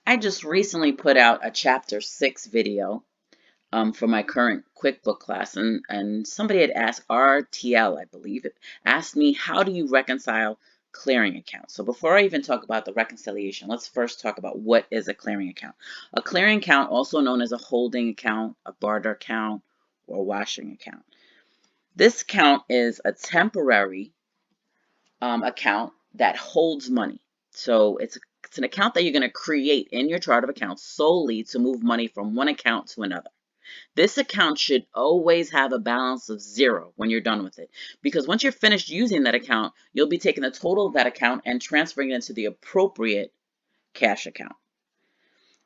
I just recently put out a chapter 6 video for my current QuickBook class, and somebody had asked, RTL, I believe it, asked me, how do you reconcile clearing accounts? So before I even talk about the reconciliation, let's first talk about what is a clearing account. A clearing account, also known as a holding account, a barter account, or a washing account. This account is a temporary account that holds money. So it's an account that you're going to create in your chart of accounts solely to move money from one account to another. This account should always have a balance of 0 when you're done with it, because once you're finished using that account, you'll be taking the total of that account and transferring it into the appropriate cash account.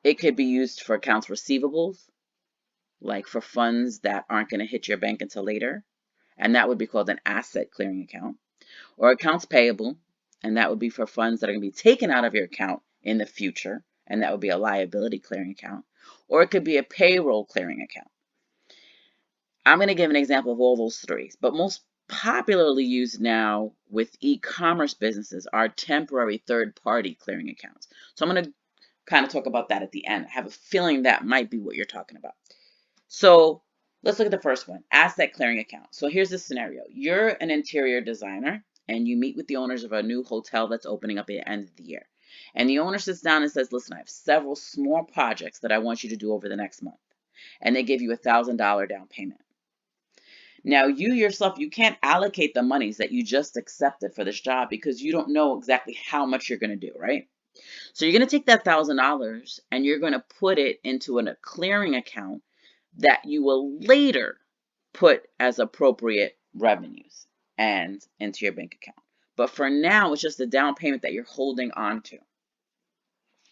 It could be used for accounts receivables, like for funds that aren't going to hit your bank until later, and that would be called an asset clearing account. Or accounts payable, and that would be for funds that are going to be taken out of your account in the future, and that would be a liability clearing account. Or it could be a payroll clearing account. I'm going to give an example of all those three, but most popularly used now with e-commerce businesses are temporary third-party clearing accounts. So I'm going to kind of talk about that at the end. I have a feeling that might be what you're talking about. So let's look at the first one, asset clearing account. So here's the scenario. You're an interior designer and you meet with the owners of a new hotel that's opening up at the end of the year. And the owner sits down and says, listen, I have several small projects that I want you to do over the next month. And they give you $1,000 down payment. Now, you yourself, you can't allocate the monies that you just accepted for this job because you don't know exactly how much you're going to do, right? So you're going to take that $1,000 and you're going to put it into a clearing account that you will later put as appropriate revenues and into your bank account. But for now, it's just a down payment that you're holding on to.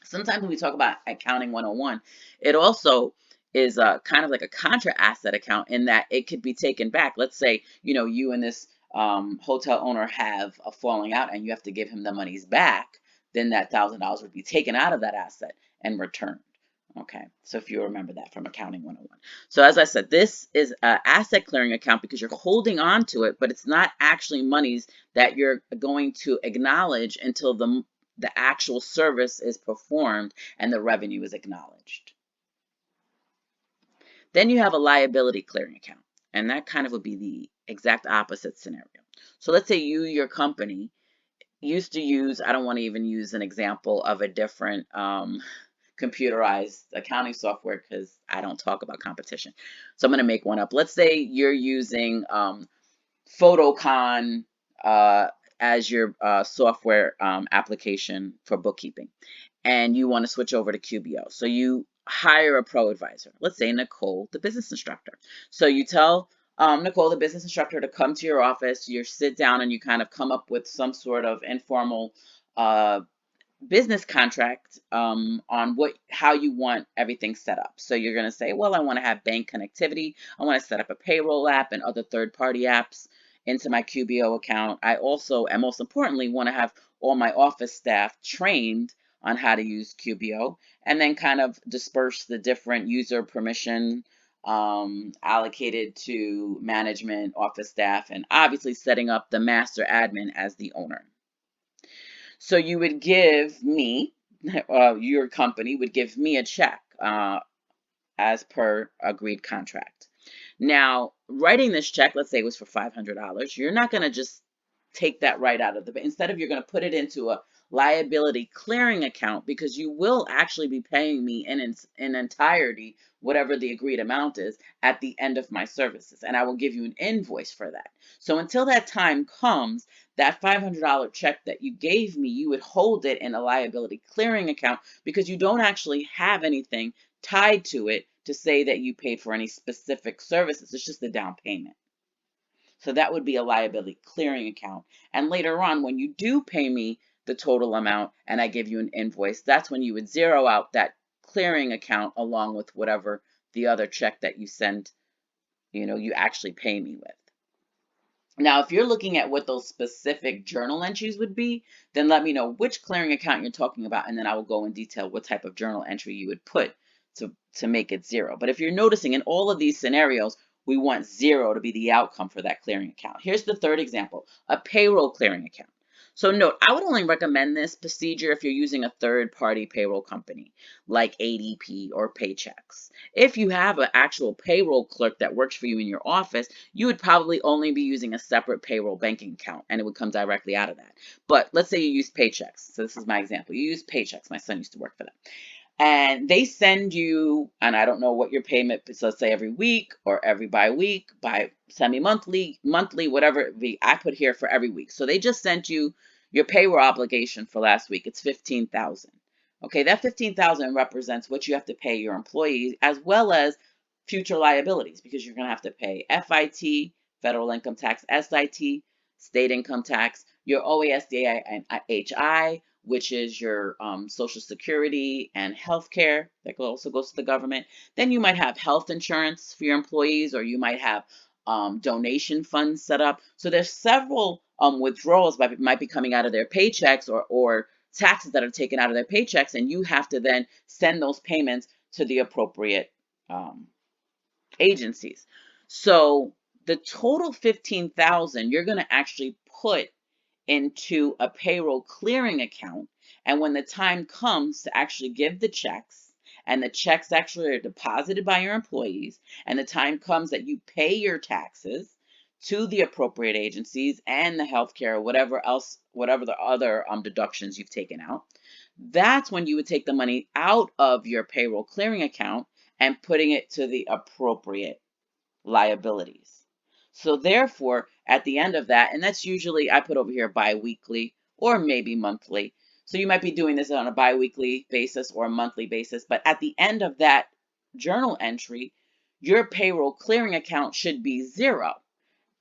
Sometimes when we talk about accounting 101, it also is kind of like a contra asset account in that it could be taken back. Let's say, you and this hotel owner have a falling out and you have to give him the monies back, then that $1,000 would be taken out of that asset and returned. Okay, so if you remember that from Accounting 101. So as I said, this is an asset clearing account because you're holding on to it, but it's not actually monies that you're going to acknowledge until the actual service is performed and the revenue is acknowledged. Then you have a liability clearing account, and that kind of would be the exact opposite scenario. So let's say your company, used to use, I don't want to even use an example of a different computerized accounting software because I don't talk about competition. So I'm going to make one up. Let's say you're using Photocon as your software application for bookkeeping, and you want to switch over to QBO. So you hire a pro advisor. Let's say Nicole, the business instructor. So you tell Nicole, the business instructor, to come to your office. You sit down and you kind of come up with some sort of informal business contract on how you want everything set up. So you're going to say, well, I want to have bank connectivity. I want to set up a payroll app and other third-party apps into my QBO account. I also, and most importantly, want to have all my office staff trained on how to use QBO, and then kind of disperse the different user permission allocated to management, office staff, and obviously setting up the master admin as the owner. So you would give me, your company would give me a check as per agreed contract. Now, writing this check, let's say it was for $500, you're not going to just take that right out of the bank. Instead of, you're going to put it into a liability clearing account because you will actually be paying me in entirety whatever the agreed amount is at the end of my services, and I will give you an invoice for that. So until that time comes, that $500 check that you gave me, you would hold it in a liability clearing account because you don't actually have anything tied to it to say that you paid for any specific services. It's just a down payment. So that would be a liability clearing account. And later on, when you do pay me the total amount and I give you an invoice, that's when you would zero out that clearing account along with whatever the other check that you send, you actually pay me with. Now, if you're looking at what those specific journal entries would be, then let me know which clearing account you're talking about, and then I will go in detail what type of journal entry you would put to make it zero. But if you're noticing in all of these scenarios, we want 0 to be the outcome for that clearing account. Here's the third example, a payroll clearing account. So note, I would only recommend this procedure if you're using a third-party payroll company like ADP or Paychex. If you have an actual payroll clerk that works for you in your office, you would probably only be using a separate payroll banking account and it would come directly out of that. But let's say you use Paychex. So this is my example. You use Paychex. My son used to work for them. And they send you, and I don't know what your payment is, let's say every week or every bi-week, by semi-monthly, monthly, whatever it be. I put here for every week. So they just sent you your payroll obligation for last week. It's $15,000. Okay, that $15,000 represents what you have to pay your employees as well as future liabilities, because you're going to have to pay FIT, federal income tax, SIT, state income tax, your OASDA and HI, which is your Social Security and healthcare that also goes to the government. Then you might have health insurance for your employees, or you might have donation funds set up. So there's several withdrawals that might be coming out of their paychecks, or taxes that are taken out of their paychecks, and you have to then send those payments to the appropriate agencies. So the total 15,000 you're going to actually put into a payroll clearing account. And when the time comes to actually give the checks, and the checks actually are deposited by your employees, and the time comes that you pay your taxes to the appropriate agencies and the healthcare, or whatever else, whatever the other deductions you've taken out, that's when you would take the money out of your payroll clearing account and putting it to the appropriate liabilities. So therefore, at the end of that, and that's usually, I put over here bi-weekly or maybe monthly. So you might be doing this on a bi-weekly basis or a monthly basis, but at the end of that journal entry, your payroll clearing account should be zero.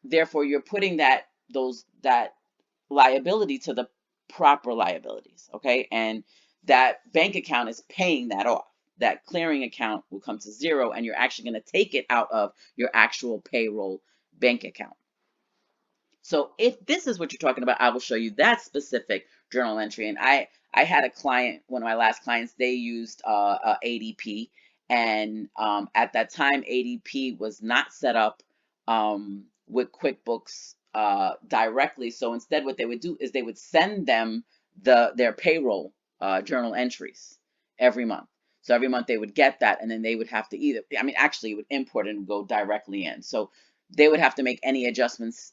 Therefore, you're putting that liability to the proper liabilities, okay? And that bank account is paying that off. That clearing account will come to zero, and you're actually going to take it out of your actual payroll bank account. So if this is what you're talking about, I will show you that specific journal entry. And I had a client, one of my last clients, they used ADP. And at that time, ADP was not set up with QuickBooks directly. So instead, what they would do is they would send them their payroll journal entries every month. So every month they would get that, and then they would have to either, I mean, actually it would import and go directly in. So they would have to make any adjustments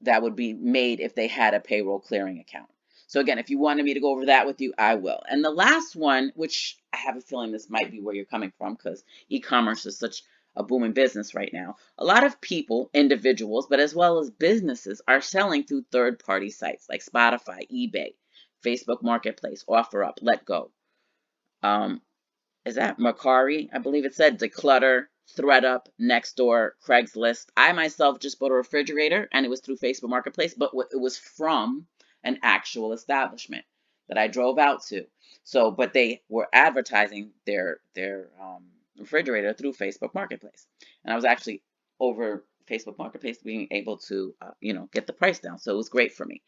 that would be made if they had a payroll clearing account. So again, if you wanted me to go over that with you, I will. And the last one, which I have a feeling this might be where you're coming from, because e-commerce is such a booming business right now. A lot of people, individuals, but as well as businesses, are selling through third-party sites like Spotify, eBay, Facebook Marketplace, OfferUp, LetGo. Is that Mercari? I believe it said Declutter, ThreadUp, Nextdoor, Craigslist. I myself just bought a refrigerator, and it was through Facebook Marketplace, but it was from an actual establishment that I drove out to. So, but they were advertising their refrigerator through Facebook Marketplace, and I was actually over Facebook Marketplace being able to, get the price down. So it was great for me.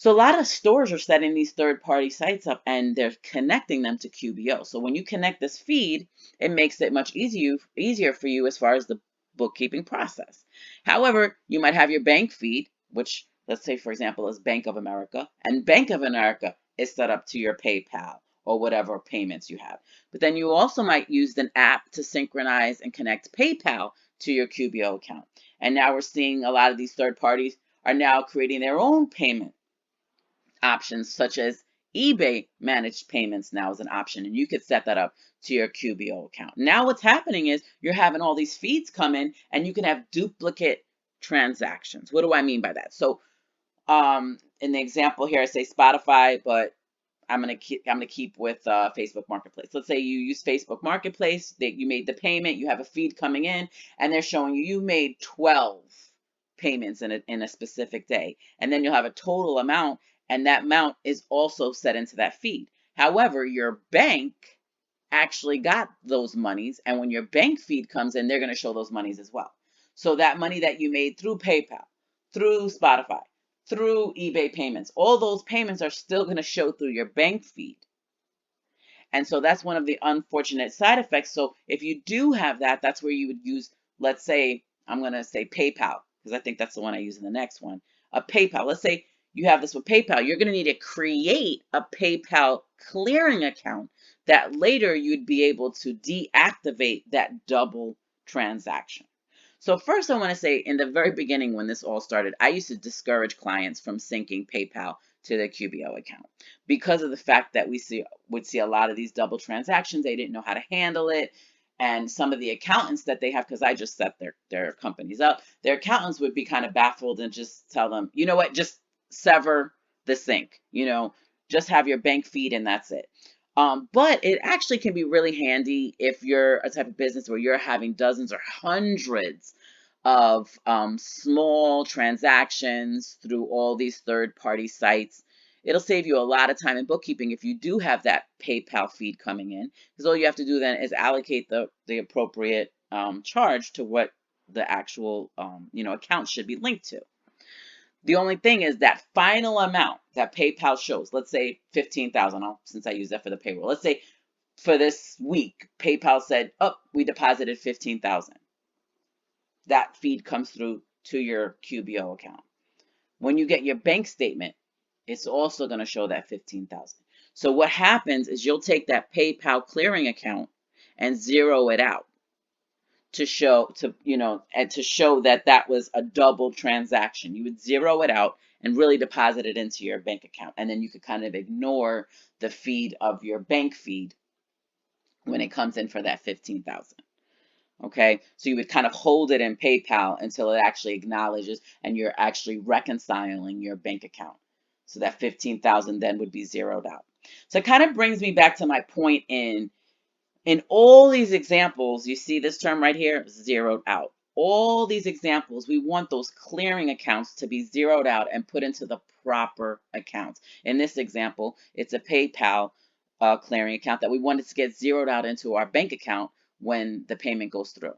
So a lot of stores are setting these third-party sites up, and they're connecting them to QBO. So when you connect this feed, it makes it much easier for you as far as the bookkeeping process. However, you might have your bank feed, which, let's say, for example, is Bank of America, and Bank of America is set up to your PayPal or whatever payments you have. But then you also might use an app to synchronize and connect PayPal to your QBO account. And now we're seeing a lot of these third parties are now creating their own payment options, such as eBay managed payments now is an option, and you could set that up to your QBO account. Now what's happening is you're having all these feeds come in, and you can have duplicate transactions. What do I mean by that? So in the example here, I say Spotify, but I'm gonna keep with Facebook Marketplace. Let's say you use Facebook Marketplace, that you made the payment, you have a feed coming in, and they're showing you made 12 payments in a specific day, and then you'll have a total amount, and that amount is also set into that feed. However, your bank actually got those monies, and when your bank feed comes in, they're going to show those monies as well. So that money that you made through PayPal, through Spotify, through eBay payments, all those payments are still going to show through your bank feed. And so that's one of the unfortunate side effects. So if you do have that, that's where you would use, let's say, I'm going to say PayPal, because I think that's the one I use in the next one. A PayPal. Let's say you have this with PayPal, you're going to need to create a PayPal clearing account that later you'd be able to deactivate that double transaction. So first I want to say, in the very beginning when this all started, I used to discourage clients from syncing PayPal to their QBO account because of the fact that would see a lot of these double transactions. They didn't know how to handle it. And some of the accountants that they have, because I just set their companies up, their accountants would be kind of baffled and just tell them, you know what, just sever the sync, just have your bank feed and that's it. But it actually can be really handy if you're a type of business where you're having dozens or hundreds of small transactions through all these third-party sites. It'll save you a lot of time in bookkeeping if you do have that PayPal feed coming in, because all you have to do then is allocate the appropriate charge to what the actual account should be linked to. The only thing is that final amount that PayPal shows, let's say 15,000, since I use that for the payroll. Let's say for this week, PayPal said, oh, we deposited 15,000. That feed comes through to your QBO account. When you get your bank statement, it's also going to show that 15,000. So what happens is you'll take that PayPal clearing account and zero it out to show that that was a double transaction. You would zero it out and really deposit it into your bank account, and then you could kind of ignore the feed of your bank feed when it comes in for that 15,000. Okay, so you would kind of hold it in PayPal until it actually acknowledges and you're actually reconciling your bank account. So that 15,000 then would be zeroed out. So it kind of brings me back to my point in all these examples. You see this term right here, zeroed out. All these examples, we want those clearing accounts to be zeroed out and put into the proper accounts. In this example, it's a PayPal clearing account that we wanted to get zeroed out into our bank account when the payment goes through.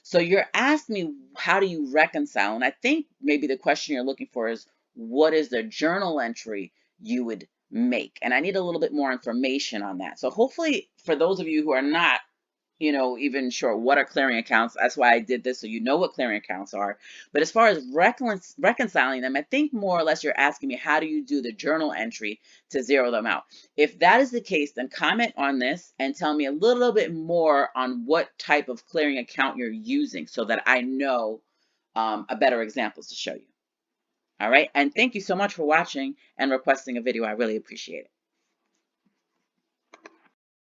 So you're asking me, how do you reconcile? And I think maybe the question you're looking for is, what is the journal entry you would make? And I need a little bit more information on that. So hopefully for those of you who are not, even sure what are clearing accounts, that's why I did this, so you know what clearing accounts are. But as far as reconciling them, I think more or less you're asking me, how do you do the journal entry to zero them out? If that is the case, then comment on this and tell me a little bit more on what type of clearing account you're using so that I know a better examples to show you. All right, and thank you so much for watching and requesting a video. I really appreciate it.